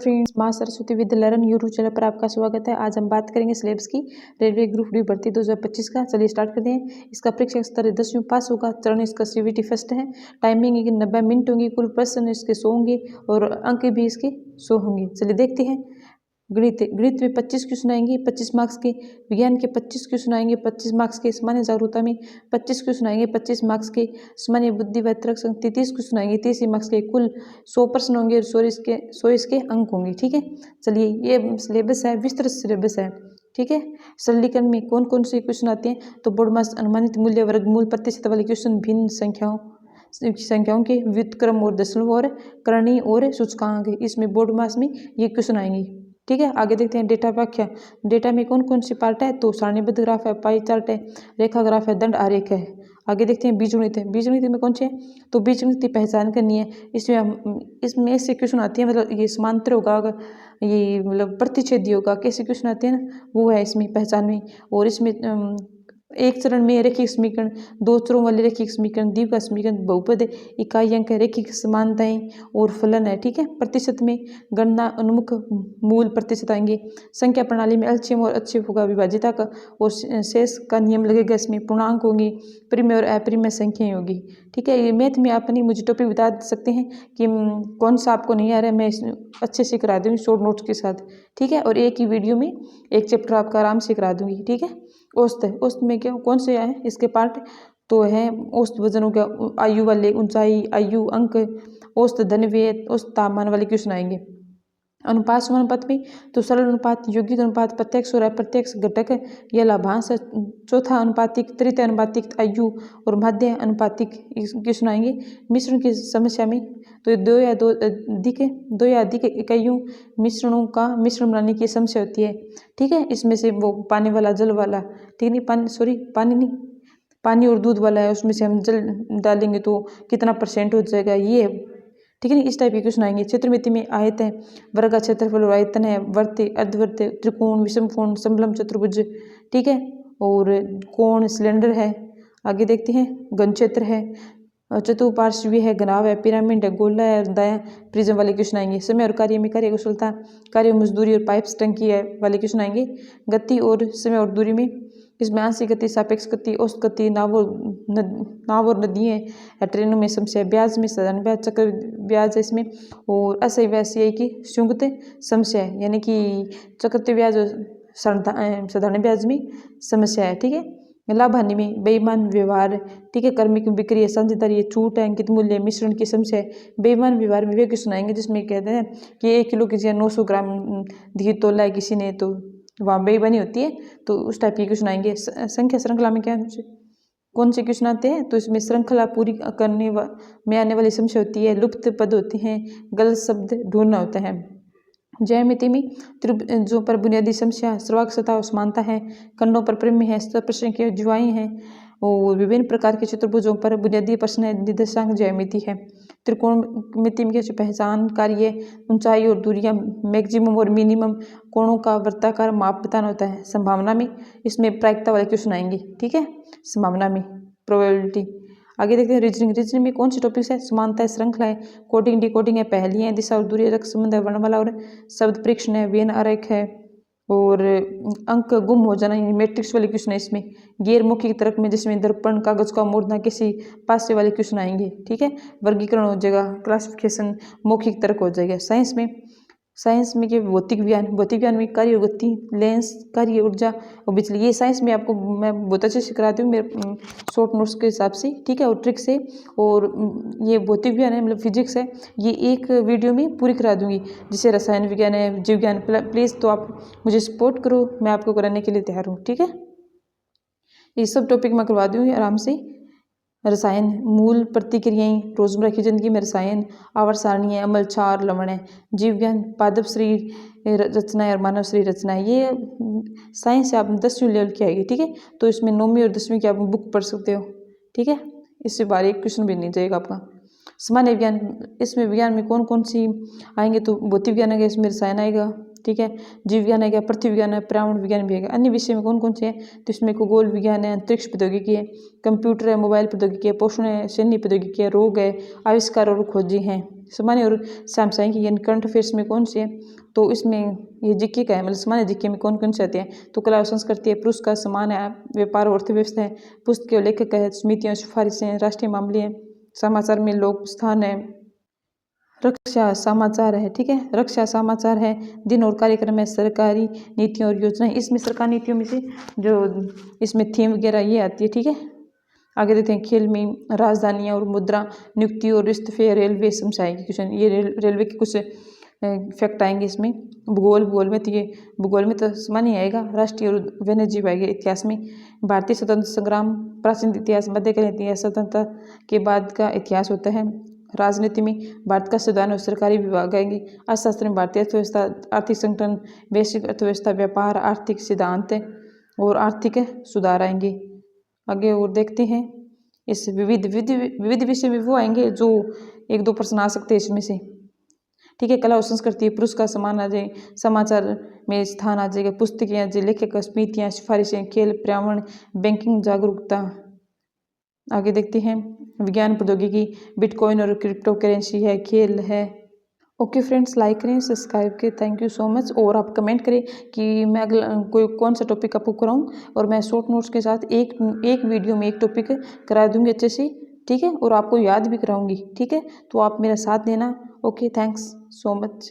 Friends, माँ सरस्वती विद्यालय learn YouTube channel पर आपका स्वागत है। आज हम बात करेंगे सिलेबस की रेलवे ग्रुप डी भर्ती 2025 का। चलिए स्टार्ट करते हैं। इसका परीक्षा स्तर 10वीं पास होगा। चरण इसका CVT फर्स्ट है। टाइमिंग की 90 मिनट होंगी। कुल प्रश्न इसके 100 होंगे और अंक भी इसके 100 होंगे। चलिए देखते हैं। गणित में 25 क्वेश्चन आएंगे 25 मार्क्स के। विज्ञान के 25 क्वेश्चन आएंगे 25 मार्क्स के। सामान्य जागरूकता में 25 क्वेश्चन आएंगे 25 मार्क्स के। सामान्य बुद्धि व तर्क शक्ति 30 क्वेश्चन आएंगे 30 मार्क्स के। कुल 100 प्रश्न होंगे और 100 इसके अंक होंगे। ठीक है, चलिए ये सिलेबस है, विस्तृत सिलेबस है। ठीक है, सरलीकरण में कौन कौन से क्वेश्चन आते हैं तो बोर्ड मास, अनुमानित मूल्य, वर्गमूल, प्रतिशत वाले क्वेश्चन, भिन्न संख्याओं के व्युत्क्रम और दशमलव और करणी और सूचकांक, इसमें बोर्ड मास में ये क्वेश्चन आएंगे। ठीक है, आगे देखते हैं डेटा व्याख्या। डेटा में कौन कौन सी पार्ट है तो सारणीबद्ध ग्राफ है, पाई चार्ट है, रेखा ग्राफ है, दंड आरेख है। आगे देखते हैं बीजगणित है। बीजगणित में कौन से है तो बीजगणित की पहचान करनी है। इसमें ऐसे क्वेश्चन आती है, मतलब ये समांतर होगा, ये मतलब प्रतिच्छेदी होगा, कैसे क्वेश्चन आते हैं ना, वो है इसमें पहचान में। और इसमें एक चरण में रैखिक समीकरण, दो चरों वाले रैखिक समीकरण, द्विघात समीकरण, बहुपद, इकाई अंक, रैखिक समानताएं और फलन है। ठीक है, प्रतिशत में गणना, उन्मुख, मूल, प्रतिशत आएंगे। संख्या प्रणाली में LCM और HCF होगा, विभाज्यता का और शेष का नियम लगेगा। इसमें पूर्णांक होंगी, परिमेय और अपरिमेय संख्याएं होगी। ठीक है, ये मैथ में आप नहीं मुझे टॉपिक बता सकते हैं कि कौन सा आपको नहीं आ रहा है, मैं अच्छे से करा दूँगी शॉर्ट नोट्स के साथ। ठीक है, और एक ही वीडियो में एक चैप्टर आपका आराम से करा दूँगी। ठीक है, औसत है। औसत में क्या कौन से है इसके पार्ट तो है औसत वजन हो गया, आयु वाले, ऊंचाई, आयु, अंक, औसत धन व्यय, औसत तापमान वाले क्वेश्चन आएंगे। अनुपात समानुपात में तो सरल अनुपात, यौगिक अनुपात, प्रत्यक्ष और अप्रत्यक्ष घटक या लाभांश, चौथा अनुपातिक, तृतीय अनुपातिक, आयु और माध्य अनुपातिक क्वेश्चन आएंगे। मिश्रण की समस्या में तो दो या अधिक इकाइयों मिश्रणों का मिश्रण बनाने की समस्या होती है। ठीक है, इसमें से वो पानी वाला, जल वाला, ठीक नहीं, पानी और दूध वाला है, उसमें से हम जल डालेंगे तो कितना % हो जाएगा, ये है। ठीक है, इस टाइप के क्वेश्चन आएंगे। क्षेत्रमिति में आयत है, वर्ग का क्षेत्रफल और आयतन है, वृत्त, अर्धवृत्त, त्रिकोण, विषमकोण, समलंब, चतुर्भुज। ठीक है, और कोण, सिलेंडर है। आगे देखते हैं, घन क्षेत्र है, चतुपार्श्वीय है, घनाभ है, पिरामिड है, गोला है, दायां प्रिज्म वाले क्वेश्चन आएंगे। समय और कार्य में कार्य कुशलता, कार्य मजदूरी और पाइप्स टंकी है वाले क्वेश्चन आएंगे। गति और समय और दूरी में इसमें आंशिक गति, सापेक्ष गति, औसत गति, नाव और नदियाँ है, ट्रेनों में समस्या, ब्याज में साधारण ब्याज, चक्र ब्याज है इसमें, और असही ब्याज CI की संयुक्त समस्या है, यानी कि चक्रवृद्धि ब्याज और साधारण ब्याज में समस्या है। ठीक है, लाभ हानि में बेईमान व्यवहार, ठीक है, कर्मिक बिक्री, साझेदारी, छूट है, अंकित मूल्य, मिश्रण की समस्या है। बेईमान व्यवहार में वे क्वेश्चन आएंगे जिसमें कहते हैं कि 1 किलो की जगह 900 ग्राम घी तोला है किसी ने, तो वहाँ बेईमानी होती है, तो उस टाइप के क्वेश्चन आएंगे। संख्या श्रृंखला में क्या कौन से क्वेश्चन आते हैं तो इसमें श्रृंखला पूरी करने में आने वाली समस्या होती है, लुप्त पद होते हैं, गलत शब्द ढूंढना होता है। ज्यामिति में त्रिभुजों पर बुनियादी समस्या, सर्वांग सतह समानता है, खंडों पर परिमेय है, सप्रसंख्य जीवाएं हैं, और विभिन्न प्रकार के चतुर्भुजों पर बुनियादी प्रश्न है, निर्देशांक ज्यामिति है। त्रिकोणमिति में कैसे पहचान, कार्य, ऊंचाई और दूरियां, मैक्सिमम और मिनिमम, कोणों का वृत्ताकार माप बताना होता है। संभावना में इसमें प्रायिकता वाले क्वेश्चन आएंगे। ठीक है, संभावना में प्रोबेबिलिटी। आगे देखते हैं रीजनिंग में कौन से टॉपिक्स है, समानता है, श्रृंखला है, कोडिंग डिकोडिंग है, पहेली है, दिशा और दूरी, रक्त संबंध है, वर्णमाला और शब्द परीक्षण है, वेन आरेख है, और अंक गुम हो जाना, मैट्रिक्स वाले क्वेश्चन है इसमें। गैर मौखिक तर्क में जिसमें दर्पण, कागज का मोड़ना, किसी पासे वाले क्वेश्चन आएंगे। ठीक है, वर्गीकरण हो जाएगा, क्लासिफिकेशन, मौखिक तर्क हो जाएगा। साइंस में भौतिक विज्ञान में कार्य और गति, लेंस, कार्य, ऊर्जा और बिजली, ये साइंस में आपको मैं बहुत अच्छे से कराती हूँ मेरे शॉर्ट नोट्स के हिसाब से। ठीक है, और ट्रिक से, और ये भौतिक विज्ञान है, मतलब फिजिक्स है, ये एक वीडियो में पूरी करा दूंगी। जैसे रसायन विज्ञान है, जीव विज्ञान, प्लीज़ तो आप मुझे सपोर्ट करो, मैं आपको कराने के लिए तैयार हूँ। ठीक है, ये सब टॉपिक मैं करवा दूँगी आराम से। रसायन, मूल प्रतिक्रियाएं, रोजमर्रा की जिंदगी में रसायन, आवर्त सारणी है, अम्ल, क्षार, लवण है। जीव विज्ञान, पादप शरीर रचना है और मानव शरीर रचना है, ये साइंस आप 10वीं लेवल की आएगी। ठीक है, तो इसमें 9वीं और 10वीं की आप बुक पढ़ सकते हो। ठीक है, इससे बाहर एक क्वेश्चन भी नहीं जाएगा आपका। सामान्य विज्ञान, इसमें विज्ञान में कौन कौन सी आएंगे तो भौतिक विज्ञान आएगा, इसमें रसायन आएगा। ठीक है, जीव विज्ञान आएगा, पृथ्वी विज्ञान है, पर्यावरण विज्ञान भी आएगा। अन्य विषय में कौन कौन से हैं तो इसमें खगोल विज्ञान है, अंतरिक्ष प्रौद्योगिकी है, कंप्यूटर है, मोबाइल प्रौद्योगिकी है, पोषण है, सैन्य प्रौद्योगिकी है, रोग है, आविष्कार और खोजी हैं। सामान्य और सामसाई यानी करंट अफेयर्स में कौन से है, तो इसमें ये जीके का है, मतलब सामान्य जीके में कौन कौन से आते हैं, तो कला और संस्कृति है, पुरस्कार समान है, व्यापार और अर्थव्यवस्था है, पुस्तक के लेखक है, समितियाँ सिफारिशें हैं, राष्ट्रीय मामले हैं, समाचार में लोक स्थान है, रक्षा समाचार है, ठीक है, रक्षा समाचार है, दिन और कार्यक्रम है, सरकारी नीतियों और योजनाएं, इसमें सरकारी नीतियों में से जो इसमें थीम वगैरह ये आती है, ठीक है। आगे देखते हैं खेल में राजधानियाँ और मुद्रा, नियुक्ति और इस्तीफे, रेलवे समझाएंगे क्वेश्चन, ये रेलवे के कुछ फैक्ट आएंगे इसमें। भूगोल में तो ये भूगोल में तो समान ही आएगा, राष्ट्रीय और वन्यजीव आएगा। इतिहास में भारतीय स्वतंत्र संग्राम, प्राचीन इतिहास, मध्यकालीन इतिहास, स्वतंत्रता के बाद का इतिहास होता है। राजनीति में भारत का संविधान और सरकारी विभाग आएंगे। अर्थशास्त्र में भारतीय अर्थव्यवस्था, आर्थिक संगठन, वैश्विक अर्थव्यवस्था, व्यापार, आर्थिक सिद्धांत और आर्थिक सुधार आएंगे। आगे और देखते हैं, इस विविध विषय में वो आएंगे जो 1-2 प्रश्न आ सकते हैं इसमें से, ठीक है। कला और संस्कृति, पुरस्कार समान आ जाए, समाचार में स्थान आ जाएगा, पुस्तकें आ जाए, लेखक, समितियाँ, सिफारिशें, खेल, पर्यावरण, बैंकिंग, जागरूकता। आगे देखते हैं, विज्ञान प्रौद्योगिकी, बिटकॉइन और क्रिप्टो करेंसी है, खेल है। ओके फ्रेंड्स, लाइक करें, सब्सक्राइब करें, थैंक यू सो मच। और आप कमेंट करें कि मैं अगला कोई कौन सा टॉपिक आपको कराऊं, और मैं शॉर्ट नोट्स के साथ एक वीडियो में एक टॉपिक करा दूंगी अच्छे से, ठीक है, और आपको याद भी कराऊंगी, ठीक है। तो आप मेरा साथ देना। Okay, thanks so much.